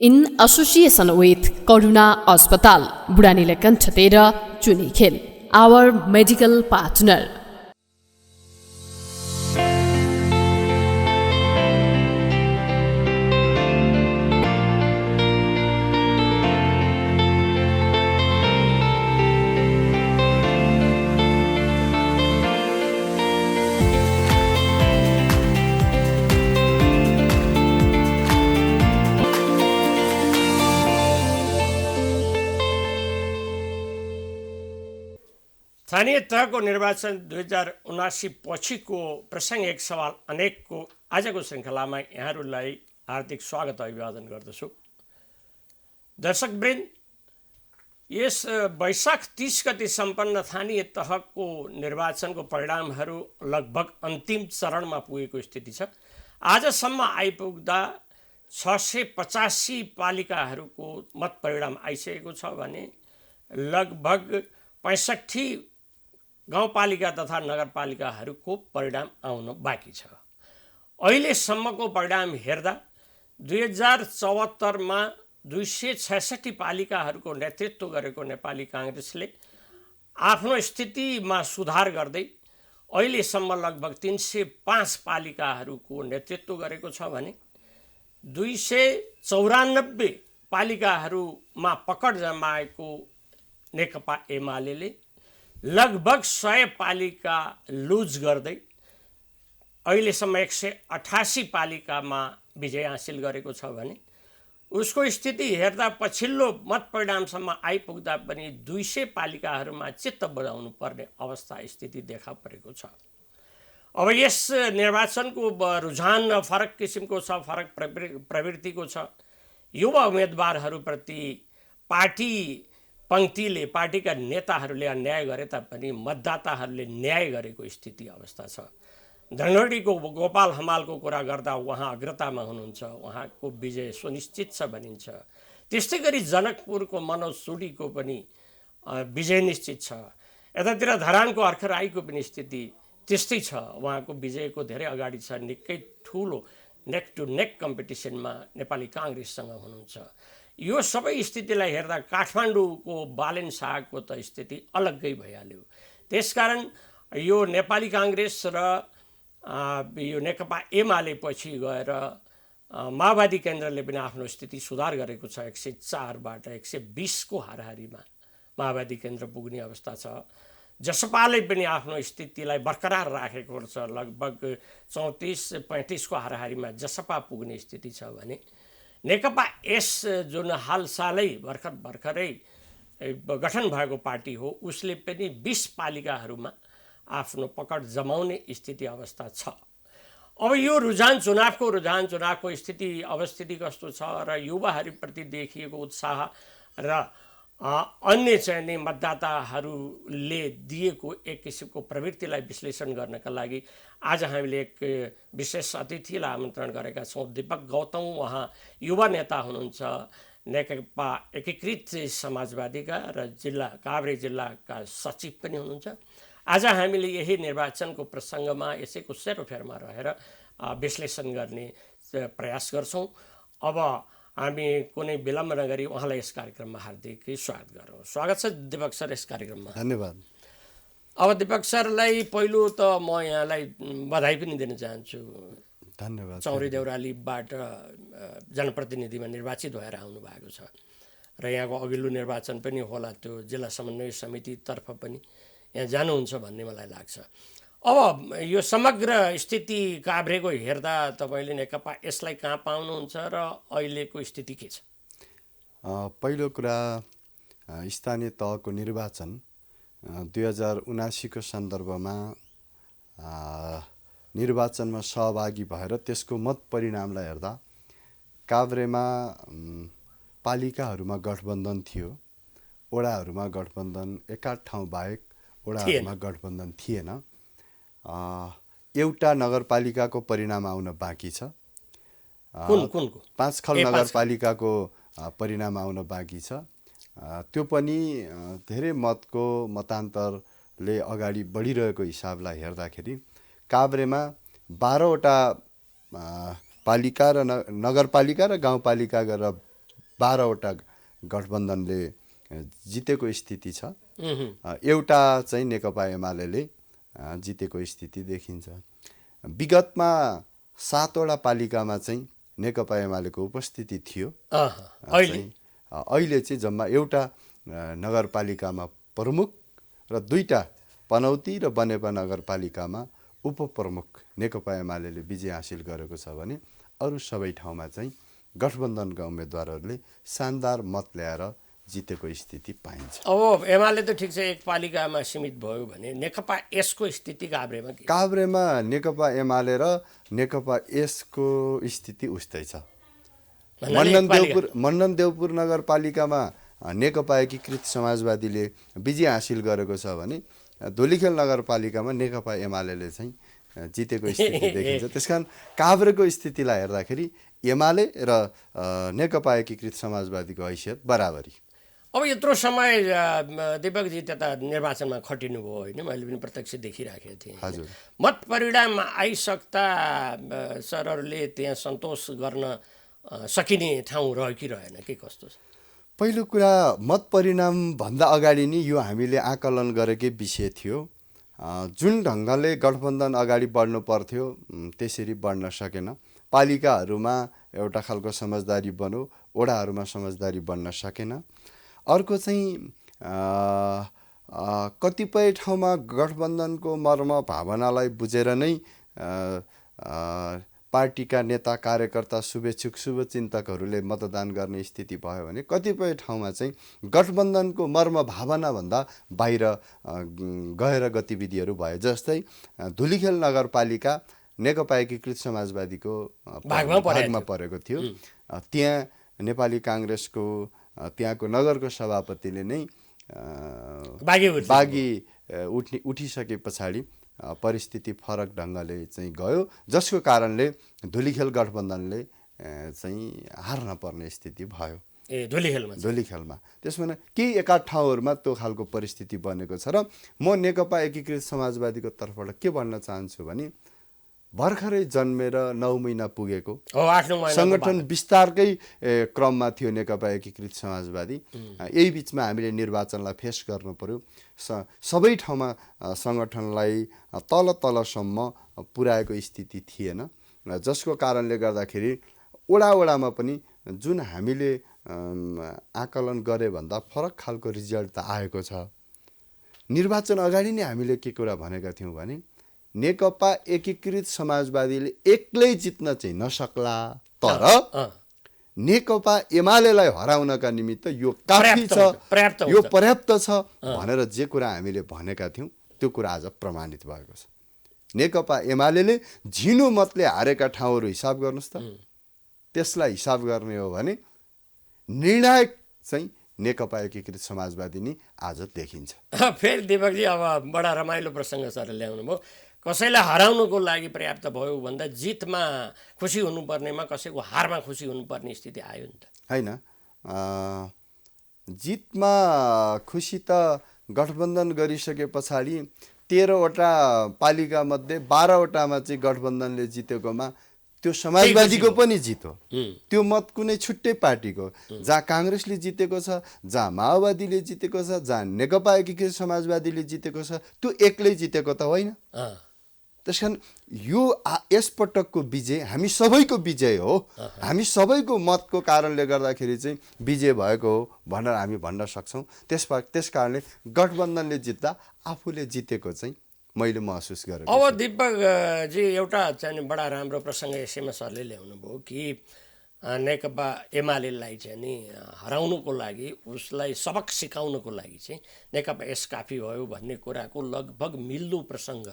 in association with Karuna Hospital, Buranilakhan Chatera, Chunikhel, our medical partner. स्थानीय तहको निर्वाचन 2079 पछिको प्रसङ्ग एक सवाल अनेकको आजको श्रृङ्खलामा यहाँहरूलाई हार्दिक स्वागत अभिवादन गर्दछु। दर्शकवृन्द, यस वैशाख 30 गते सम्पन्न स्थानीय तहको निर्वाचनको परिणामहरू लगभग अन्तिम चरणमा पुगेको स्थिति छ। आजसम्म आइपुग्दा 685 पालिकाहरूको मत परिणाम आइसकेको छ भने लगभग 65 गाउँपालिका तथा नगरपालिकाहरूको परिणाम आउन बाँकी छ। अहिलेसम्मको परिणाम हेर्दा 2074मा 266 पालिकाहरूको नेतृत्व गरेको नेपाली काङ्ग्रेसले आफ्नो स्थितिमा सुधार गर्दै अहिलेसम्म लगभग 305 पालिकाहरूको नेतृत्व गरेको छ भने 294 पालिकाहरूमा पकड जमाएको नेकपा एमाले लगभग 100 पालिका लुज गर्दै अहिलेसम्म 188 पालिकामा विजय हासिल गरेको छ भने उसको स्थिति हेर्दा पछिल्लो मत परिणामसम्म आइपुग्दा पनि 200 पालिकाहरूमा चित्त बुझाउनु पर्ने अवस्था स्थिति देखा परेको छ। अब यस निर्वाचनको रुझान फरक किसिमको छ, फरक प्रवृत्तिको छ। युवा उम्मेदवारहरूप्रति पार्टी पङ्क्तिले, पार्टीका नेताहरूले अन्याय गरे तापनि मतदाताहरूले न्याय गरेको स्थिति अवस्था छ। धनगढीको गोपाल हमालको कुरा गर्दा उहाँ अग्रतामा हुनुहुन्छ, उहाँको विजय सुनिश्चित छ भनिन्छ। त्यस्तै गरी जनकपुरको मनोज सुडीको पनि विजय निश्चित छ। यतातिर धरानको अर्ख राईको पनि स्थिति त्यस्तै छ, उहाँको विजयको धेरै अगाडि छ। निकै ठुलो नेक टु नेक कम्पिटिसनमा नेपाली काङ्ग्रेससँग हुनुहुन्छ। यो सबै स्थितिलाई हेर्दा काठमाडौँको बालेन शाहको त स्थिति अलग्गै भइहाल्यो। त्यसकारण यो नेपाली काङ्ग्रेस र यो नेकपा एमाले पछि गएर माओवादी केन्द्रले पनि आफ्नो स्थिति सुधार गरेको छ। 104बाट 120को हाराहारीमा माओवादी केन्द्र पुग्ने अवस्था छ। जसपाले पनि आफ्नो स्थितिलाई बरकरार राखेको छ। लगभग 34-35को हाराहारीमा जसपा पुग्ने स्थिति छ भने नेकपा एस जुन हालसालै भर्खरै गठन भएको पार्टी हो, उसले पनि 20 पालिकाहरूमा आफ्नो पकड जमाउने स्थिति अवस्था छ। अब यो चुनावको स्थिति अवस्थिति कस्तो छ र युवाहरूप्रति देखिएको उत्साह र अन्य चाहिँ मतदाताहरूले दिएको एक किसिमको प्रवृत्तिलाई विश्लेषण गर्नका लागि आज हामीले एक विशेष अतिथिलाई आमन्त्रण गरेका छौँ। दीपक गौतम, उहाँ युवा नेता हुनुहुन्छ, नेकपा एकीकृत समाजवादीका र काभ्रे जिल्लाका सचिव पनि हुनुहुन्छ। आज हामीले यही निर्वाचनको प्रसङ्गमा यसैको सेरोफेरमा रहेर विश्लेषण गर्ने प्रयास गर्छौँ। अब हामी कुनै विलम्ब नगरी उहाँलाई यस कार्यक्रममा हार्दिक स्वागत गरौँ। स्वागत छ दीपक सर यस कार्यक्रममा। धन्यवाद। अब दीपक सरलाई पहिलो त म यहाँलाई बधाई पनि दिन चाहन्छु। धन्यवाद। चौरी देउरालीबाट जनप्रतिनिधिमा निर्वाचित भएर आउनु भएको छ र यहाँको अघिल्लो निर्वाचन पनि होला, त्यो जिल्ला समन्वय समितितर्फ पनि यहाँ जानुहुन्छ भन्ने मलाई लाग्छ। अब यो समग्र स्थिति काभ्रेको हेर्दा तपाईँले नेकपा यसलाई कहाँ पाउनुहुन्छ र अहिलेको स्थिति के छ? पहिलो कुरा, स्थानीय तहको निर्वाचन 2079को सन्दर्भमा निर्वाचनमा सहभागी भएर त्यसको मत परिणामलाई हेर्दा काभ्रेमा पालिकाहरूमा गठबन्धन थियो, वडाहरूमा गठबन्धन, एकाध ठाउँ बाहेक वडाहरूमा गठबन्धन थिएन। एउटा नगरपालिकाको परिणाम आउन बाँकी छ। कुनको? पाँचखल नगरपालिकाको परिणाम आउन बाँकी छ। त्यो पनि धेरै मतान्तरले अगाडि बढिरहेको हिसाबलाई हेर्दाखेरि काभ्रेमा 12वटा पालिका र नगरपालिका र गाउँपालिका गरेर 12वटा गठबन्धनले जितेको स्थिति छ। एउटा चाहिँ नेकपा एमाले जितेको स्थिति देखिन्छ। विगतमा 7वटा पालिकामा चाहिँ नेकपा एमालेको उपस्थिति थियो। अहिले चाहिँ जम्मा एउटा नगरपालिकामा प्रमुख र 2टा पनौती र बनेपा नगरपालिकामा उपप्रमुख नेकपा एमाले विजय हासिल गरेको छ भने अरू सबै ठाउँमा चाहिँ गठबन्धनका उम्मेदवारहरूले शानदार मत ल्याएर जितेको स्थिति पाइन्छ। अब एमाले त ठिक छ एक पालिकामा सीमित भयो भने नेकपा यसको स्थिति काभ्रेमा नेकपा एमाले र नेकपा यसको स्थिति उस्तै छ। मण्डनदेवपुर नगरपालिकामा नेकपा एकीकृत समाजवादीले विजय हासिल गरेको छ भने धुलिखेल नगरपालिकामा नेकपा एमाले चाहिँ जितेको स्थिति देखिन्छ। त्यसकारण काभ्रेको स्थितिलाई हेर्दाखेरि एमाले र नेकपा एकीकृत समाजवादीको हैसियत बराबरी। अब यत्रो समय दीपकजी त्यता निर्वाचनमा खटिनु भयो होइन, मैले पनि प्रत्यक्ष देखिराखेको थिएँ। हजुर, मत परिणाम आइसक्दा सरहरूले त्यहाँ सन्तोष गर्न सकिने ठाउँ रह्यो कि रहेन, के कस्तो छ? पहिलो कुरा मत परिणामभन्दा अगाडि नै यो हामीले आकलन गरेकै विषय थियो। जुन ढङ्गले गठबन्धन अगाडि बढ्नु पर्थ्यो त्यसरी बढ्न सकेन। पालिकाहरूमा एउटा खालको समझदारी बन्यो, वडाहरूमा समझदारी बन्न सकेन। अर्को चाहिँ कतिपय ठाउँमा गठबन्धनको मर्म भावनालाई बुझेर नै पार्टीका नेता कार्यकर्ता शुभेच्छुक शुभचिन्तकहरूले मतदान गर्ने स्थिति भयो भने कतिपय ठाउँमा चाहिँ गठबन्धनको मर्म भावनाभन्दा बाहिर गएर गतिविधिहरू भयो। जस्तै धुलिखेल नगरपालिका नेकपा एकीकृत समाजवादीको भागमा परेको थियो। त्यहाँ नेपाली काङ्ग्रेसको त्यहाँको नगरको सभापतिले नै बागी उठिसके पछाडि परिस्थिति फरक ढङ्गले चाहिँ गयो, जसको कारणले धुलिखेल गठबन्धनले चाहिँ हार्न पर्ने स्थिति भयो धुलिखेलमा। त्यसमा केही एकाध ठाउँहरूमा त्यो खालको परिस्थिति बनेको छ। र म नेकपा एकीकृत समाजवादीको तर्फबाट के भन्न चाहन्छु भने भर्खरै जन्मेर 9 महिना पुगेको सङ्गठन विस्तारकै क्रममा थियो नेकपा एकीकृत समाजवादी। यही बिचमा हामीले निर्वाचनलाई फेस गर्नु पर्यो। सबै ठाउँमा सङ्गठनलाई तलसम्म पुर्याएको स्थिति थिएन, जसको कारणले गर्दाखेरि वडामा पनि जुन हामीले आकलन गरे भन्दा फरक खालको रिजल्ट त आएको छ। निर्वाचन अगाडि नै हामीले के कुरा भनेका थियौँ भने नेकपा एकीकृत समाजवादीले एक्लै जित्न चाहिँ नसक्ला, तर नेकपा एमालेलाई हराउनका निमित्त यो काफी छ, यो पर्याप्त छ भनेर जे कुरा हामीले भनेका थियौँ त्यो कुरा आज प्रमाणित भएको छ। नेकपा एमाले झिनो मतले हारेका ठाउँहरू हिसाब गर्नुहोस् त। त्यसलाई हिसाब गर्ने हो भने निर्णायक चाहिँ नेकपा एकीकृत समाजवादी नै आज देखिन्छ। फेरि दीपकजी अब बडा रमाइलो प्रसङ्ग सर ल्याउनु भयो। कसैलाई हराउनुको लागि पर्याप्त भयो भन्दा जितमा खुसी हुनुपर्नेमा कसैको हारमा खुसी हुनुपर्ने स्थिति आयो नि त होइन। जितमा खुसी त गठबन्धन गरिसके पछाडि 13वटा पालिका मध्ये 12वटामा चाहिँ गठबन्धनले जितेकोमा त्यो समाजवादीको पनि जित हो। त्यो मत कुनै छुट्टै पार्टीको, जहाँ काङ्ग्रेसले जितेको छ, जहाँ माओवादीले जितेको छ, जहाँ नेकपा एकीकृत समाजवादीले जितेको छ, त्यो एक्लै जितेको त होइन। त्यसकारण यो यसपटकको विजय हामी सबैको विजय हो। हामी सबैको मतको कारणले गर्दाखेरि चाहिँ विजय भएको हो भनेर हामी भन्न सक्छौँ। त्यस कारणले गठबन्धनले जित्दा आफूले जितेको चाहिँ मैले महसुस गरेँ। अब दीपकजी एउटा चाहिँ बडा राम्रो प्रसङ्ग यसैमा सरले ल्याउनु भयो कि नेकपा एमालेलाई चाहिँ नि हराउनुको लागि, उसलाई सबक सिकाउनुको लागि चाहिँ नेकपा यस काफी भयो भन्ने कुराको लगभग मिल्दो प्रसङ्ग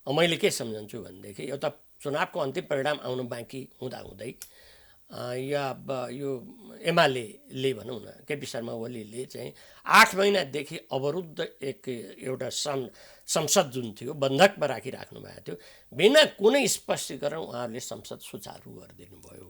मैले के सम्झन्छु भनेदेखि एउटा चुनावको अन्तिम परिणाम आउनु बाँकी हुँदाहुँदै या यो एमाले भनौँ न केपी शर्मा ओलीले चाहिँ 8 महिनादेखि अवरुद्ध एउटा संसद जुन थियो बन्धकमा राखिराख्नु भएको थियो, बिना कुनै स्पष्टीकरण उहाँहरूले संसद सुचारू गरिदिनु भयो।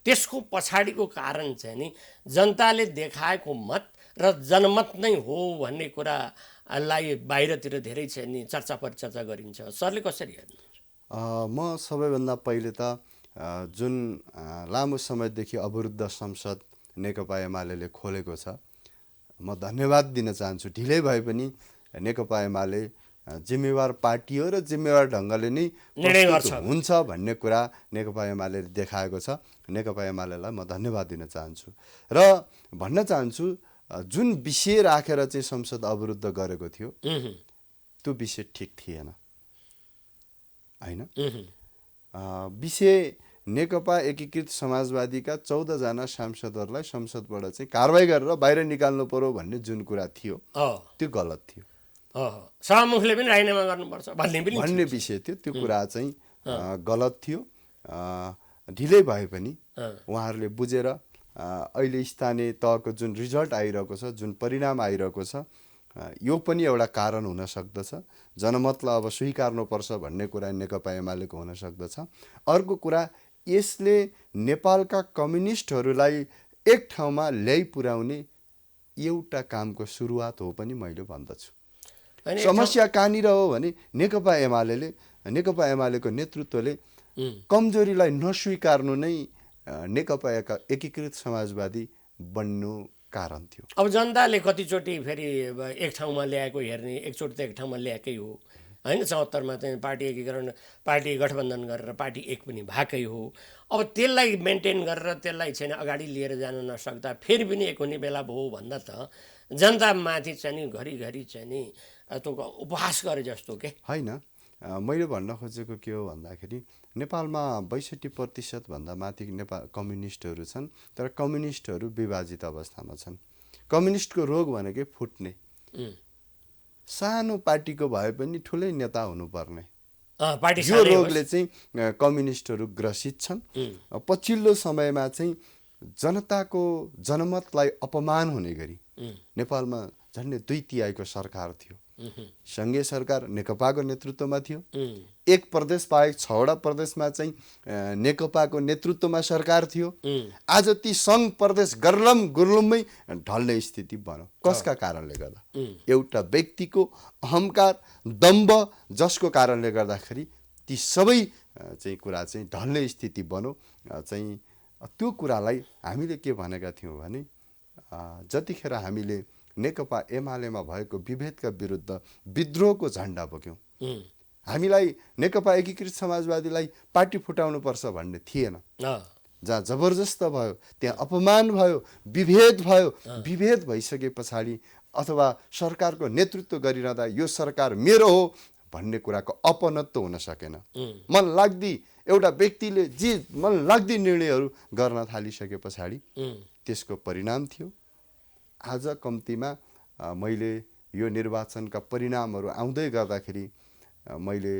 त्यसको पछाडिको कारण चाहिँ नि जनताले देखाएको मत र जनमत नै हो भन्ने कुरालाई बाहिरतिर धेरै चाहिँ नि चर्चा परिचर्चा गरिन्छ। सरले कसरी हेर्नुहुन्छ? म सबैभन्दा पहिले त जुन लामो समयदेखि अवरुद्ध संसद नेकपा एमाले खोलेको छ। म धन्यवाद दिन चाहन्छु। ढिलै भए पनि नेकपा एमाले जिम्मेवार पार्टी हो र जिम्मेवार ढङ्गले नै निर्णय गर्छ हुन्छ भन्ने कुरा नेकपा एमाले देखाएको छ। नेकपा एमालेलाई म धन्यवाद दिन चाहन्छु र भन्न चाहन्छु जुन विषय राखेर चाहिँ संसद अवरुद्ध गरेको थियो त्यो विषय ठिक थिएन हैन। विषय नेकपा एकीकृत समाजवादीका 14 जना सांसदहरूलाई संसदबाट चाहिँ कारबाही गरेर बाहिर निकाल्नु पर्यो भन्ने जुन कुरा थियो त्यो गलत थियो। सभामुखले पनि राजीनामा गर्नुपर्छ भन्ने विषय थियो। त्यो कुरा चाहिँ गलत थियो। ढिलै भए पनि उहाँहरूले बुझेर अहिले स्थानीय तहको जुन रिजल्ट आइरहेको छ, जुन परिणाम आइरहेको छ, यो पनि एउटा कारण हुन सक्दछ। जनमतलाई अब स्वीकार्नुपर्छ भन्ने कुरा नेकपा एमालेको हुन सक्दछ। अर्को कुरा, यसले नेपालका कम्युनिस्टहरूलाई एक ठाउँमा ल्याइ पुर्याउने एउटा कामको सुरुवात हो पनि मैले भन्दछु। समस्या कहाँनिर हो भने नेकपा एमालेको नेतृत्वले कमजोरीलाई नस्वीकार्नु नै नेकपा एकीकृत समाजवादी बन्नु कारण थियो। अब जनताले कतिचोटि फेरि एक ठाउँमा ल्याएको हेर्ने, एकचोटि त एक ठाउँमा ल्याएकै हो होइन। 74मा चाहिँ पार्टी एकीकरण, पार्टी गठबन्धन गरेर पार्टी एक पनि भएकै हो। अब त्यसलाई मेन्टेन गरेर त्यसलाई चाहिँ अगाडि लिएर जान नसक्दा फेरि पनि एक हुने बेला भयो भन्दा त जनतामाथि चाहिँ नि घरिघरि चाहिँ नि उपहास गरे जस्तो के होइन। मैले भन्न खोजेको के हो भन्दाखेरि नेपालमा 62% भन्दा माथि नेपाल कम्युनिस्टहरू छन्। तर कम्युनिस्टहरू विभाजित अवस्थामा छन्। कम्युनिस्टको रोग भनेकै फुट्ने। सानो पार्टीको भए पनि ठुलै नेता हुनुपर्ने, यो रोगले चाहिँ कम्युनिस्टहरू ग्रसित छन्। पछिल्लो समयमा चाहिँ जनताको जनमतलाई अपमान हुने गरी नेपालमा झन्डै 2/3 सरकार थियो। सङ्घीय सरकार नेकपाको नेतृत्वमा थियो। एक प्रदेश बाहेक 6वटा प्रदेशमा चाहिँ नेकपाको नेतृत्वमा सरकार थियो। आज ती सङ्घ प्रदेश गुर्लुममै ढल्ने स्थिति बन्यो। कसका कारणले गर्दा? एउटा व्यक्तिको अहङ्कार, दम्भ, जसको कारणले गर्दाखेरि ती सबै चाहिँ कुरा चाहिँ ढल्ने स्थिति बन्यो। चाहिँ त्यो कुरालाई हामीले के भनेका थियौँ भने जतिखेर हामीले नेकपा एमालेमा भएको विभेदका विरुद्ध विद्रोहको झन्डा बोक्यौँ, हामीलाई नेकपा एकीकृत समाजवादीलाई पार्टी फुटाउनुपर्छ भन्ने थिएन। जहाँ जबरजस्त भयो, त्यहाँ अपमान भयो, विभेद भयो। विभेद भइसके पछाडि अथवा सरकारको नेतृत्व गरिरहँदा यो सरकार मेरो हो भन्ने कुराको अपनत्व हुन सकेन। मन लाग्दी एउटा व्यक्तिले जे मन लाग्दी निर्णयहरू गर्न थालिसके पछाडि त्यसको परिणाम थियो। आज कम्तीमा मैले यो निर्वाचनका परिणामहरू आउँदै गर्दाखेरि मैले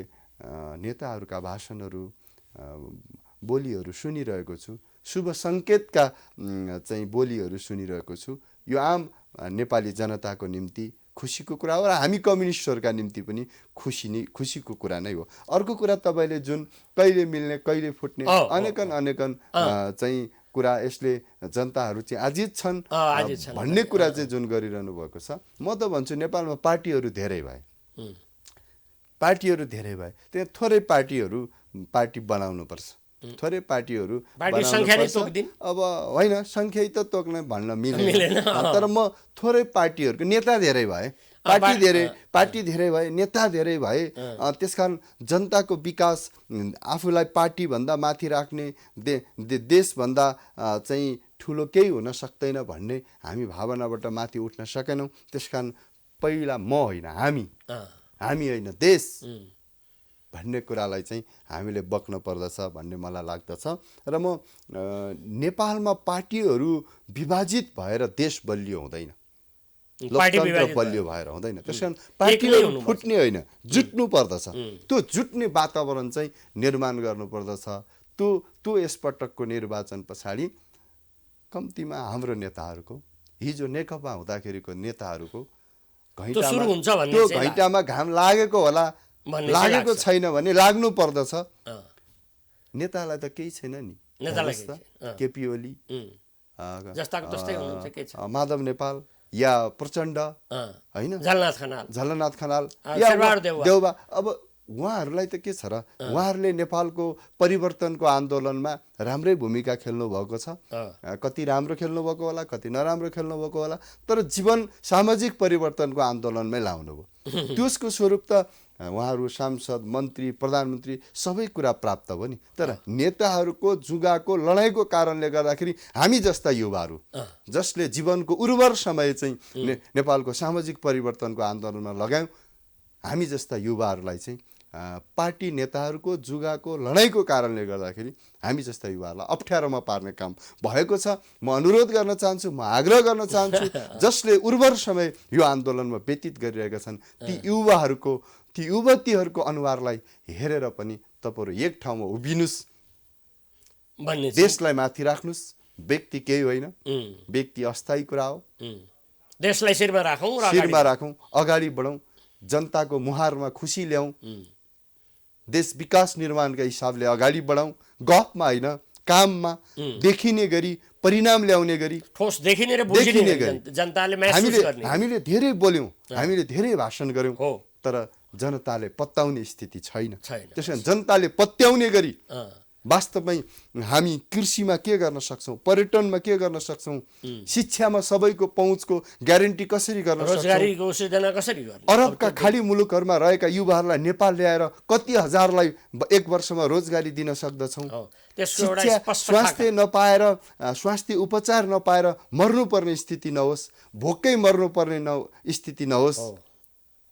नेताहरूका भाषणहरू, बोलीहरू सुनिरहेको छु। शुभ सङ्केतका चाहिँ बोलीहरू सुनिरहेको छु। यो आम नेपाली जनताको निम्ति खुसीको कुरा हो र हामी कम्युनिस्टहरूका निम्ति पनि खुसीको कुरा नै हो। अर्को कुरा, तपाईँले जुन कहिले मिल्ने कहिले फुट्ने अनेकन चाहिँ कुरा, यसले जनताहरू चाहिँ आजित छन् भन्ने कुरा चाहिँ जुन गरिरहनु भएको छ, म त भन्छु नेपालमा पार्टीहरू धेरै भए, त्यहाँ थोरै पार्टी बनाउनुपर्छ। थोरै पार्टीहरू अब होइन, सङ्ख्या त तोक्न भन्न मिलेन। तर म थोरै पार्टीहरूको नेता धेरै भए, पार्टी धेरै भए, नेता धेरै भए। त्यसकारण जनताको विकास आफूलाई पार्टीभन्दा माथि राख्ने, देशभन्दा चाहिँ ठुलो केही हुन सक्दैन भन्ने हामी भावनाबाट माथि उठ्न सकेनौँ। त्यसकारण पहिला म होइन, हामी होइन, देश भन्ने कुरालाई चाहिँ हामीले बक्न पर्दछ भन्ने मलाई लाग्दछ। र म नेपालमा पार्टीहरू विभाजित भएर देश बलियो हुँदैन, लोकतन्त्र बलियो भएर हुँदैन। त्यसकारण पार्टीहरू फुट्ने होइन, जुट्नु पर्दछ। त्यो जुट्ने वातावरण चाहिँ निर्माण गर्नुपर्दछ। त्यो यसपटकको निर्वाचन पछाडि कम्तीमा हाम्रो नेताहरूको, हिजो नेकपा हुँदाखेरिको नेताहरूको घैँटामा घाम लागेको होला, लागेको छैन भने लाग्नु पर्दछ। नेतालाई त केही छैन नि, केपी ओली, माधव नेपाल या प्रचण्ड होइन, झलनाथ खनाल या देउबा, अब उहाँहरूलाई त के छ र, उहाँहरूले नेपालको परिवर्तनको आन्दोलनमा राम्रै भूमिका खेल्नु भएको छ। कति राम्रो खेल्नु भएको होला, कति नराम्रो खेल्नु भएको होला, तर जीवन सामाजिक परिवर्तनको आन्दोलनमै लाउनु भयो। त्यसको स्वरूप त उहाँहरू सांसद, मन्त्री, प्रधानमन्त्री सबै कुरा प्राप्त भयो नि। तर नेताहरूको जुगाको लडाइँको कारणले गर्दाखेरि हामी जस्ता युवाहरू जसले जीवनको उर्वर समय चाहिँ नेपालको सामाजिक परिवर्तनको आन्दोलनमा लगायौँ, हामी जस्ता युवाहरूलाई चाहिँ पार्टी नेताहरूको जुगाको लडाइँको कारणले गर्दाखेरि हामी जस्ता युवाहरूलाई अप्ठ्यारोमा पार्ने काम भएको छ। म अनुरोध गर्न चाहन्छु, म आग्रह गर्न चाहन्छु, जसले उर्वर समय यो आन्दोलनमा व्यतीत गरिरहेका छन् ती युवाहरूको, ती युवतीहरूको अनुहारलाई हेरेर पनि तपाईँहरू एक ठाउँमा उभिनुस्, देशलाई माथि राख्नुस्। व्यक्ति केही होइन, व्यक्ति अस्थायी कुरा हो। देशलाई शिरमा राखौँ, अगाडि बढौँ, जनताको मुहारमा खुसी ल्याउँ, देश विकास निर्माणका हिसाबले अगाडि बढाउँ। गफमा होइन, काममा देखिने गरी, परिणाम ल्याउने गरी, ठोस देखिने र बुझिने गरी जनताले महसुस गर्ने। हामीले धेरै बोल्यौँ, हामीले धेरै भाषण गर्यौँ, तर जनताले पत्याउने स्थिति छैन। त्यस कारण जनताले पत्याउने गरी वास्तवमै हामी कृषिमा के गर्न सक्छौँ, पर्यटनमा के गर्न सक्छौँ, शिक्षामा सबैको पहुँचको ग्यारेन्टी कसरी गर्न सक्छौँ, रोजगारीको सृजना कसरी गर्ने, अरबका खाडी मुलुकहरूमा रहेका युवाहरूलाई नेपाल ल्याएर कति हजारलाई एक वर्षमा रोजगारी दिन सक्दछौँ। स्वास्थ्य नपाएर, स्वास्थ्य उपचार नपाएर मर्नुपर्ने स्थिति नहोस्, भोकै मर्नुपर्ने स्थिति नहोस्।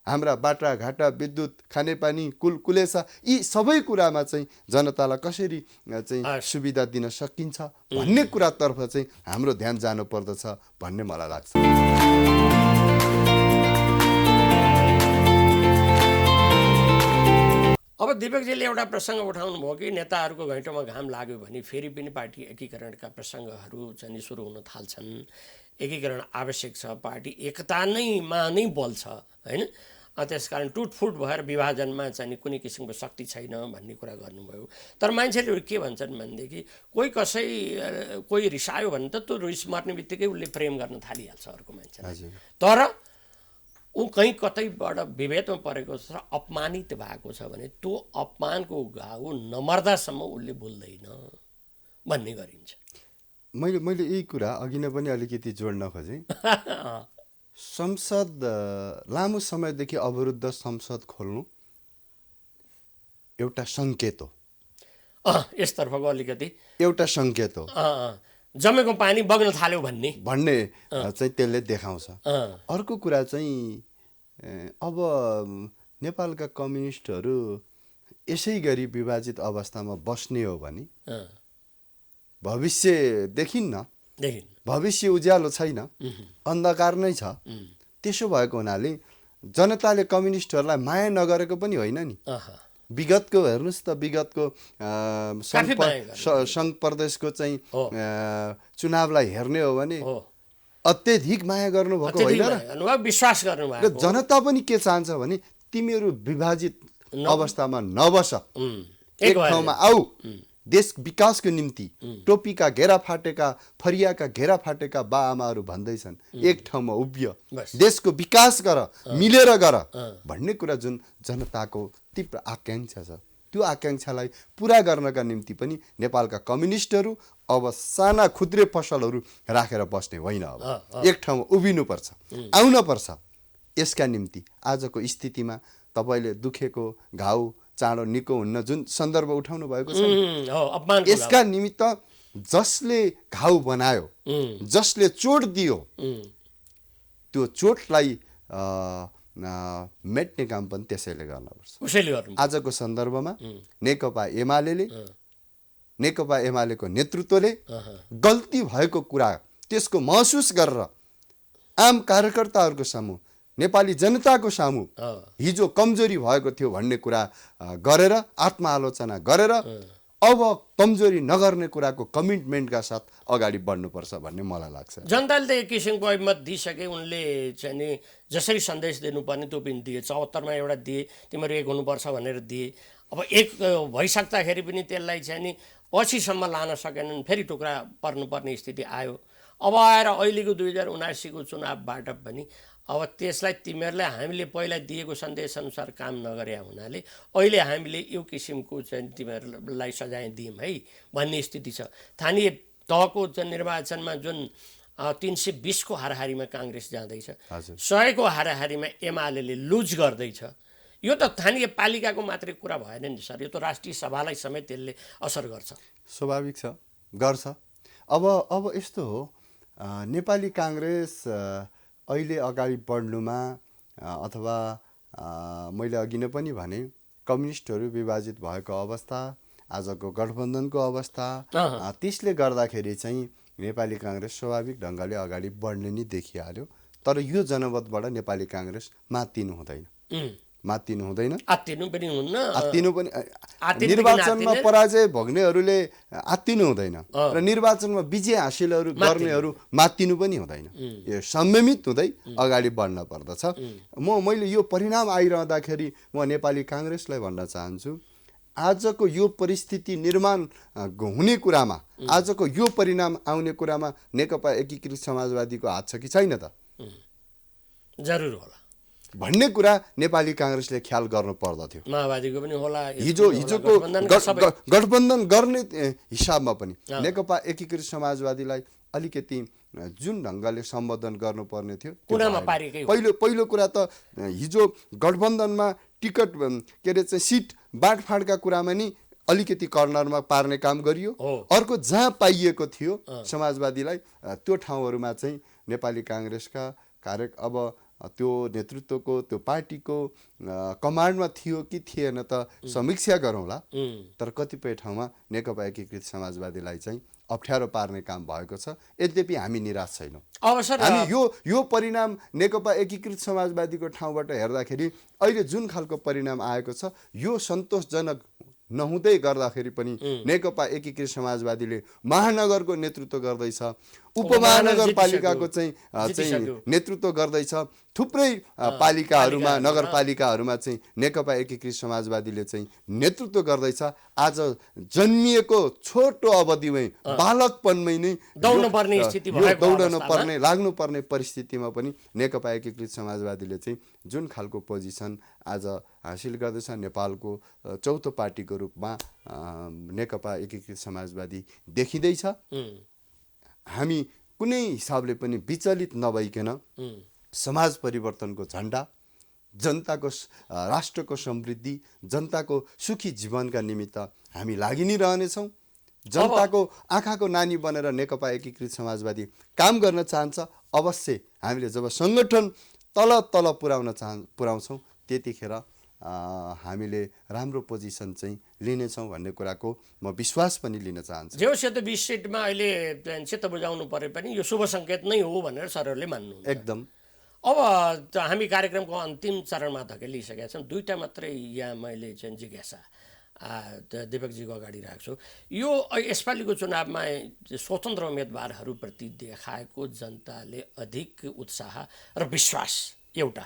हाम्रा बाटाघाटा, विद्युत, खानेपानी, कुलेसा यी सबै कुरामा चाहिँ जनतालाई कसरी चाहिँ सुविधा दिन सकिन्छ भन्ने कुरातर्फ चाहिँ हाम्रो ध्यान जानुपर्दछ भन्ने मलाई लाग्छ। अब दिपकजीले एउटा प्रसङ्ग उठाउनु भयो कि नेताहरूको घैँटोमा घाम लाग्यो भने फेरि पनि पार्टी एकीकरणका प्रसङ्गहरू चाहिँ सुरु हुन थाल्छन्। एकीकरण आवश्यक छ, पार्टी एकता नै बल छ होइन। त्यसकारण टुटफुट भएर विभाजनमा चाहिँ कुनै किसिमको शक्ति छैन भन्ने कुरा गर्नुभयो। तर मान्छेले के भन्छन् भनेदेखि कोही रिसायो भने त त्यो रिस मर्ने बित्तिकै उसले प्रेम गर्न थालिहाल्छ अर्को मान्छेलाई। तर ऊ कहीँ कतैबाट विभेदमा परेको छ र अपमानित भएको छ भने त्यो अपमानको घाउ नमर्दासम्म उसले बोल्दैन भन्ने गरिन्छ। मैले यही कुरा अघि नै पनि अलिकति जोड्न खोजेँ। संसद लामो समयदेखि अवरुद्ध संसद खोल्नु एउटा सङ्केत हो। यसतर्फको अलिकति एउटा सङ्केत हो, जमेको पानी बग्न थाल्यो भन्ने चाहिँ त्यसले देखाउँछ। अर्को कुरा चाहिँ अब नेपालका कम्युनिस्टहरू यसै गरी विभाजित अवस्थामा बस्ने हो भने भविष्य देखिन्न, भविष्य उज्यालो छैन, अन्धकार नै छ। त्यसो भएको हुनाले जनताले कम्युनिस्टहरूलाई माया नगरेको पनि होइन नि। विगतको हेर्नुहोस् त, विगतको सङ्घ प्रदेशको चाहिँ चुनावलाई हेर्ने हो भने अत्यधिक माया गर्नुभएको होइन र विश्वास गर्नुभएको। जनता पनि के चाहन्छ भने तिमीहरू विभाजित अवस्थामा नबस, एक ठाउँमा आऊ, देश विकासको निम्ति टोपीका घेरा फाटेका, फरियाका घेरा फाटेका बाआमाहरू भन्दैछन् एक ठाउँमा उभियो, देशको विकास गर, मिलेर गर भन्ने कुरा जुन जनताको तीव्र आकाङ्क्षा छ, त्यो आकाङ्क्षालाई पुरा गर्नका निम्ति पनि नेपालका कम्युनिस्टहरू अब साना खुद्रे पसलहरू राखेर बस्ने होइन। अब एक ठाउँमा उभिनुपर्छ, आउनुपर्छ। यसका निम्ति आजको स्थितिमा तपाईँले दुखेको घाउ चाँडो निको हुन्न जुन सन्दर्भ उठाउनु भएको छ, यसका निमित्त जसले घाउ बनायो, जसले चोट दियो, त्यो चोटलाई मेट्ने काम पनि त्यसैले गर्नुपर्छ। आजको सन्दर्भमा नेकपा एमालेको नेतृत्वले गल्ती भएको कुरा त्यसको महसुस गरेर आम कार्यकर्ताहरूको सामु, नेपाली जनताको सामु हिजो कमजोरी भएको थियो भन्ने कुरा गरेर, आत्मआलोचना गरेर अब कमजोरी नगर्ने कुराको कमिटमेन्टका साथ अगाडि बढ्नुपर्छ भन्ने मलाई लाग्छ। जनताले त एक किसिमको अभिमत दिइसके, उनले चाहिँ नि जसरी सन्देश दिनुपर्ने त्यो पनि दिए। 74मा एउटा दिए, तिमीहरू एक हुनुपर्छ भनेर दिए। अब एक भइसक्दाखेरि पनि त्यसलाई चाहिँ नि पछिसम्म लान सकेनन्, फेरि टुक्रा पर्नुपर्ने स्थिति आयो। अब आएर अहिलेको 2079को चुनावबाट पनि अब त्यसलाई तिमीहरूले हामीले पहिला दिएको सन्देशअनुसार काम नगरे हुनाले अहिले हामीले यो किसिमको चाहिँ तिमीहरूलाई सजाय दियौँ है भन्ने स्थिति छ। स्थानीय तहको निर्वाचनमा जुन 320को हाराहारीमा काङ्ग्रेस जाँदैछ, 100को हाराहारीमा एमाले लुज गर्दैछ। यो त स्थानीय पालिकाको मात्रै कुरा भएन नि सर, यो त राष्ट्रिय सभालाई समेत त्यसले असर गर्छ। स्वाभाविक छ, गर्छ। अब यस्तो हो, नेपाली काङ्ग्रेस अहिले अगाडि बढ्नुमा अथवा मैले अघि नै पनि भने कम्युनिस्टहरू विभाजित भएको अवस्था, आजको गठबन्धनको अवस्था, त्यसले गर्दाखेरि चाहिँ नेपाली काङ्ग्रेस स्वाभाविक ढङ्गले अगाडि बढ्ने नै देखिहाल्यो। तर यो जनमतबाट नेपाली काङ्ग्रेस मात्तिनु हुँदैन, आत्तिनु पनि निर्वाचनमा पराजय भोग्नेहरूले आत्तिनु हुँदैन र निर्वाचनमा विजय हासिल गर्नेहरू मात्तिनु पनि हुँदैन। यो संयमित हुँदै अगाडि बढ्न पर्दछ। मैले यो परिणाम आइरहँदाखेरि म नेपाली काङ्ग्रेसलाई भन्न चाहन्छु, आजको यो परिस्थिति निर्माण हुने कुरामा, आजको यो परिणाम आउने कुरामा नेकपा एकीकृत समाजवादीको हात छ कि छैन त? जरुर होला भन्ने कुरा नेपाली काङ्ग्रेसले ख्याल गर्नु पर्दथ्यो। माओवादीको पनि होला, हिजोको गठबन्धन गर्ने हिसाबमा पनि नेकपा एकीकृत समाजवादीलाई अलिकति जुन ढङ्गले सम्बोधन गर्नुपर्ने थियो पहिलो कुरा त हिजो गठबन्धनमा टिकट के अरे चाहिँ सिट बाँडफाँडका कुरामा नि अलिकति कर्नरमा पार्ने काम गरियो। अर्को जहाँ पाइएको थियो समाजवादीलाई त्यो ठाउँहरूमा चाहिँ नेपाली काङ्ग्रेसका अब त्यो नेतृत्वको त्यो पार्टीको कमान्डमा थियो कि थिएन त समीक्षा गरौँला। तर कतिपय ठाउँमा नेकपा एकीकृत समाजवादीलाई चाहिँ अप्ठ्यारो पार्ने काम भएको छ। यद्यपि हामी निराश छैनौँ। हामी यो परिणाम नेकपा एकीकृत समाजवादीको ठाउँबाट हेर्दाखेरि अहिले जुन खालको परिणाम आएको छ यो सन्तोषजनक नहुँदै गर्दाखेरि पनि नेकपा एकीकृत समाजवादीले महानगरको नेतृत्व गर्दैछ, उपमहानगरपालिकाको चाहिँ नेतृत्व गर्दैछ, थुप्रै पालिकाहरूमा नगरपालिकाहरूमा चाहिँ नेकपा एकीकृत समाजवादीले चाहिँ नेतृत्व गर्दैछ। आज जन्मिएको छोटो अवधिमै बालकपनमै नै दौड्न लाग्नुपर्ने परिस्थितिमा पनि नेकपा एकीकृत समाजवादीले चाहिँ जुन खालको पोजिसन आज हासिल गर्दैछ, नेपालको चौथो पार्टीको रूपमा नेकपा एकीकृत समाजवादी देखिँदैछ। हामी कुनै हिसाबले पनि विचलित नभइकन समाज परिवर्तनको झन्डा, जनताको राष्ट्रको समृद्धि, जनताको सुखी जीवनका निमित्त हामी लागि नै रहनेछौँ। जनताको आँखाको नानी बनेर नेकपा एकीकृत समाजवादी काम गर्न चाहन्छ। अवश्य हामीले जब सङ्गठन तल पुर्याउँछौँ त्यतिखेर हामीले राम्रो पोजिसन चाहिँ लिनेछौँ भन्ने कुराको म विश्वास पनि लिन चाहन्छु। जो सेतो 20 सिटमा अहिले चित्त बुझाउनु परे पनि यो शुभ सङ्केत नै हो भनेर सरहरूले मान्नु एकदम। अब हामी कार्यक्रमको अन्तिम चरणमा धकेलिसकेका छौँ। दुईवटा मात्रै यहाँ मैले चाहिँ जिज्ञासा दिपकजीको अगाडि राख्छु। यो यसपालिको चुनावमा स्वतन्त्र उम्मेदवारहरूप्रति देखाएको जनताले अधिक उत्साह र विश्वास एउटा,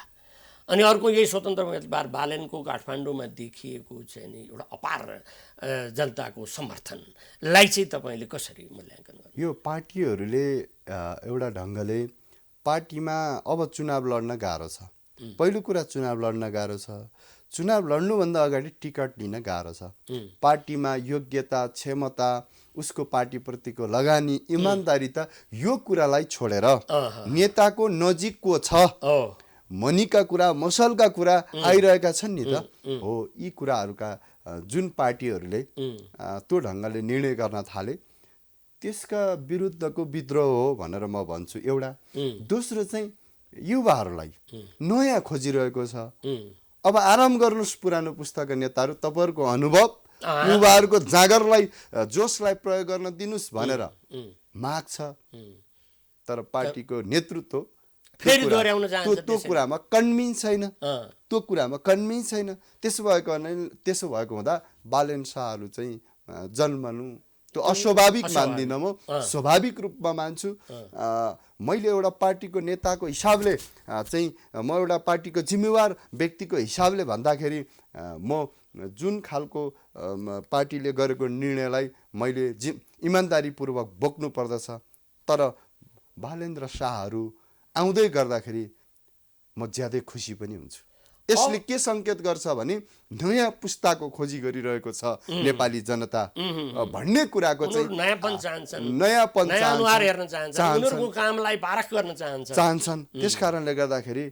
अनि अर्को यही स्वतन्त्र उम्मेदवार बालेनको काठमाडौँमा देखिएको चाहिँ नि एउटा अपार जनताको समर्थनलाई चाहिँ तपाईँले कसरी मूल्याङ्कन गर्नु? यो पार्टीहरूले एउटा ढङ्गले पार्टीमा अब चुनाव लड्न गाह्रो छ। पहिलो कुरा चुनाव लड्न गाह्रो छ। चुनाव लड्नुभन्दा अगाडि टिकट लिन गाह्रो छ। पार्टीमा योग्यता, क्षमता, उसको पार्टीप्रतिको लगानी, इमान्दारिता यो कुरालाई छोडेर नेताको नजिक को छ, मनीका कुरा, मसलका कुरा आइरहेका छन् नि त। हो, यी कुराहरूका जुन पार्टीहरूले त्यो ढङ्गले निर्णय गर्न थाले त्यसका विरुद्धको विद्रोह हो भनेर म भन्छु एउटा। दोस्रो चाहिँ युवाहरूलाई नयाँ खोजिरहेको छ। अब आराम गर्नुहोस् पुरानो पुस्ताका नेताहरू, तपाईँहरूको अनुभव युवाहरूको जागरलाई, जोसलाई प्रयोग गर्न दिनुहोस् भनेर माग छ। तर पार्टीको नेतृत्व त्यो कुरामा कन्भिन्स छैन, त्यसो भएको हुँदा बालेन शाहहरू चाहिँ जन्मनु त्यो अस्वाभाविक मान्दिनँ म, स्वाभाविक रूपमा मान्छु। मैले एउटा पार्टीको नेताको हिसाबले चाहिँ म एउटा पार्टीको जिम्मेवार व्यक्तिको हिसाबले भन्दाखेरि म जुन खालको पार्टीले गरेको निर्णयलाई मैले इमान्दारीपूर्वक बोक्नु पर्दछ। तर बालेन्द्र शाहहरू आउँदै गर्दाखेरि म ज्यादै खुसी पनि हुन्छु। यसले के सङ्केत गर्छ भने नयाँ पुस्ताको खोजी गरिरहेको छ नेपाली जनता भन्ने कुराको चाहिँ नयाँपन चाहन्छन्, नयाँपन नयाँ अनुहार हेर्न चाहन्छन्, उनीहरूको कामलाई पारख गर्न चाहन्छन्। त्यस कारणले गर्दाखेरि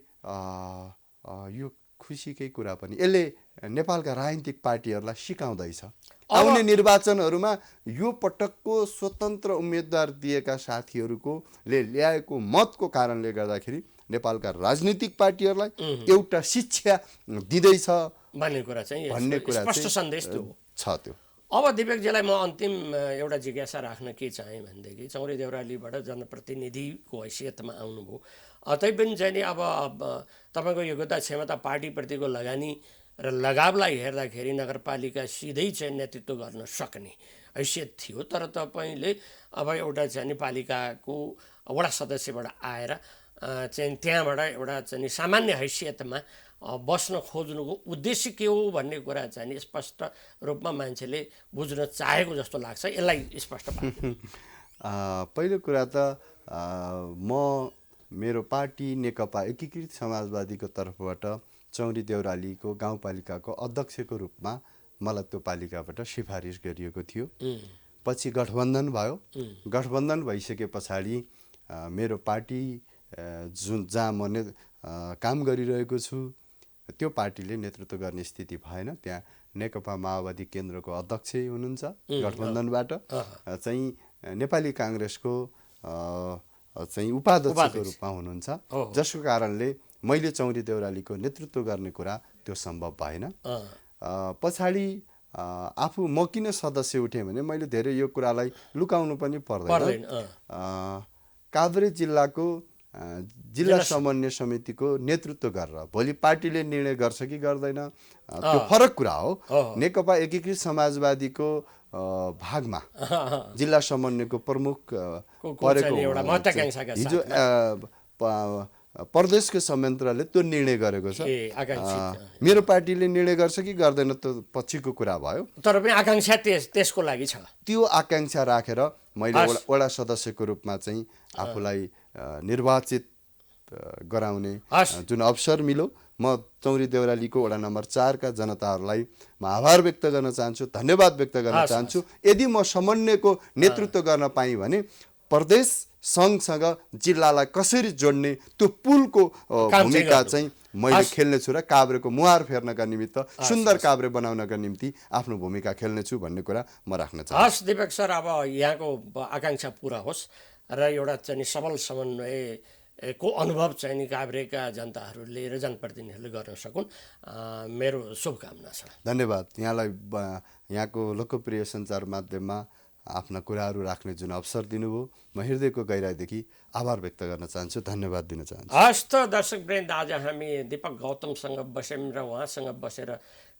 यो खुसीकै कुरा पनि यसले नेपालका राजनीतिक पार्टीहरूलाई सिकाउँदैछ आउने निर्वाचनहरूमा यो पटकको स्वतन्त्र उम्मेदवार दिएका साथीहरूले ल्याएको मतको कारणले गर्दाखेरि नेपालका राजनीतिक पार्टीहरूलाई एउटा शिक्षा दिँदैछ भन्ने कुरा चाहिँ स्पष्ट सन्देश छ त्यो। अब दिपेकजीलाई म अन्तिम एउटा जिज्ञासा राख्न के चाहेँ भनेदेखि चौरी देउरालीबाट जनप्रतिनिधिको हैसियतमा आउनुभयो, तैपनि चाहिँ नि अब तपाईँको योग्यता क्षमता पार्टीप्रतिको लगानी र लगावलाई हेर्दाखेरि नगरपालिका सिधै चाहिँ नेतृत्व गर्न सक्ने हैसियत थियो, तर तपाईँले अब एउटा चाहिँ नि पालिकाको वडा सदस्यबाट आएर चाहिँ त्यहाँबाट एउटा चाहिँ सामान्य हैसियतमा बस्न खोज्नुको उद्देश्य के हो भन्ने कुरा चाहिँ नि स्पष्ट रूपमा मान्छेले बुझ्न चाहेको जस्तो लाग्छ, यसलाई स्पष्ट पार्नु। पहिलो कुरा त म मेरो पार्टी नेकपा एकीकृत समाजवादीको तर्फबाट चौरी देउरालीको गाउँपालिकाको अध्यक्षको रूपमा मलाई त्यो पालिकाबाट सिफारिस गरिएको थियो। पछि गठबन्धन भयो, गठबन्धन भइसके पछाडि मेरो पार्टी जहाँ म काम गरिरहेको छु त्यो पार्टीले नेतृत्व गर्ने स्थिति भएन, त्यहाँ नेकपा माओवादी केन्द्रको अध्यक्ष हुनुहुन्छ गठबन्धनबाट चाहिँ नेपाली काङ्ग्रेसको चाहिँ उपाध्यक्षको रूपमा हुनुहुन्छ, जसको कारणले मैले चौरी देउरालीको नेतृत्व गर्ने कुरा त्यो सम्भव भएन। पछाडि आफू म किन सदस्य उठेँ भने मैले धेरै यो कुरालाई लुकाउनु पनि पर्दैन। काभ्रे जिल्लाको जिल्ला समन्वय समितिको नेतृत्व गरेर भोलि पार्टीले निर्णय गर्छ कि गर्दैन त्यो फरक कुरा हो। नेकपा एकीकृत समाजवादीको भागमा जिल्ला समन्वयको प्रमुख परेको हिजो प्रदेशको संयन्त्रले त्यो निर्णय गरेको छ। मेरो पार्टीले निर्णय गर्छ कि गर्दैन त्यो पछिको कुरा भयो, तर पनि आकांक्षा त्यसको लागि छ। त्यो आकांक्षा राखेर मैले वडा सदस्यको रूपमा चाहिँ आफूलाई निर्वाचित गराउने जुन अवसर मिल्यो, म चौरी देउरालीको वडा नम्बर 4 का जनताहरूलाई म आभार व्यक्त गर्न चाहन्छु, धन्यवाद व्यक्त गर्न चाहन्छु। यदि म समन्वयको नेतृत्व गर्न पाएँ भने प्रदेश सङ्घसँग जिल्लालाई कसरी जोड्ने त्यो पुलको भूमिका चाहिँ मैले खेल्नेछु र काभ्रेको मुहार फेर्नका निमित्त सुन्दर काभ्रे बनाउनका निम्ति आफ्नो भूमिका खेल्नेछु भन्ने कुरा म राख्न चाहन्छु। हस् दिपेक सर, अब यहाँको आकांक्षा पुरा होस् र एउटा चाहिँ सबल समन्वयको अनुभव चाहिँ नि काभ्रेका जनताहरूले र जनप्रतिनिधिहरूले गर्न सकुन्, मेरो शुभकामना छ। धन्यवाद। यहाँलाई यहाँको लोकप्रिय सञ्चार माध्यममा आफ्ना कुराहरू राख्ने जुन अवसर दिनुभयो, म हृदयको गहिराइदेखि आभार व्यक्त गर्न चाहन्छु, धन्यवाद दिन चाहन्छु। हस् त दर्शकवृन्द, आज हामी दिपक गौतमसँग बस्यौँ र उहाँसँग बसेर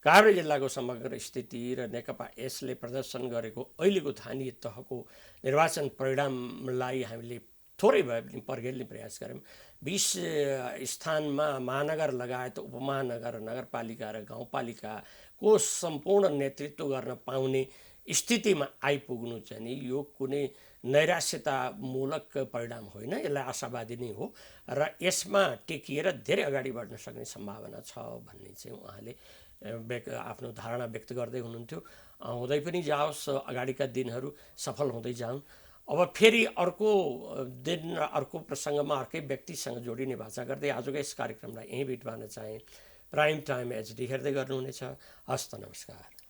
काभ्रे जिल्लाको समग्र स्थिति र नेकपा यसले प्रदर्शन गरेको अहिलेको स्थानीय तहको निर्वाचन परिणामलाई हामीले थोरै भए पनि पर्खेल्ने प्रयास गऱ्यौँ। 20 स्थानमा महानगर लगायत उपमहानगर, नगरपालिका र गाउँपालिकाको सम्पूर्ण नेतृत्व गर्न पाउने स्थितिमा आइपुग्नु चाहिँ नि यो कुनै नैराश्यतामूलक परिणाम होइन, यसलाई आशावादी नै हो र यसमा टेकिएर धेरै अगाडि बढ्न सक्ने सम्भावना छ भन्ने चाहिँ उहाँले आफ्नो धारणा व्यक्त गर्दै हुनुहुन्थ्यो। हुँदै पनि जाओस्, अगाडिका दिनहरू सफल हुँदै जाउन्। अब फेरि अर्को दिन अर्को प्रसङ्गमा अर्कै व्यक्तिसँग जोडिने भाषा गर्दै आजको यस कार्यक्रमलाई यहीँ बिट बाँध्न चाहेँ। प्राइम टाइम एचडी हेर्दै गर्नुहुनेछ। हस्त नमस्कार।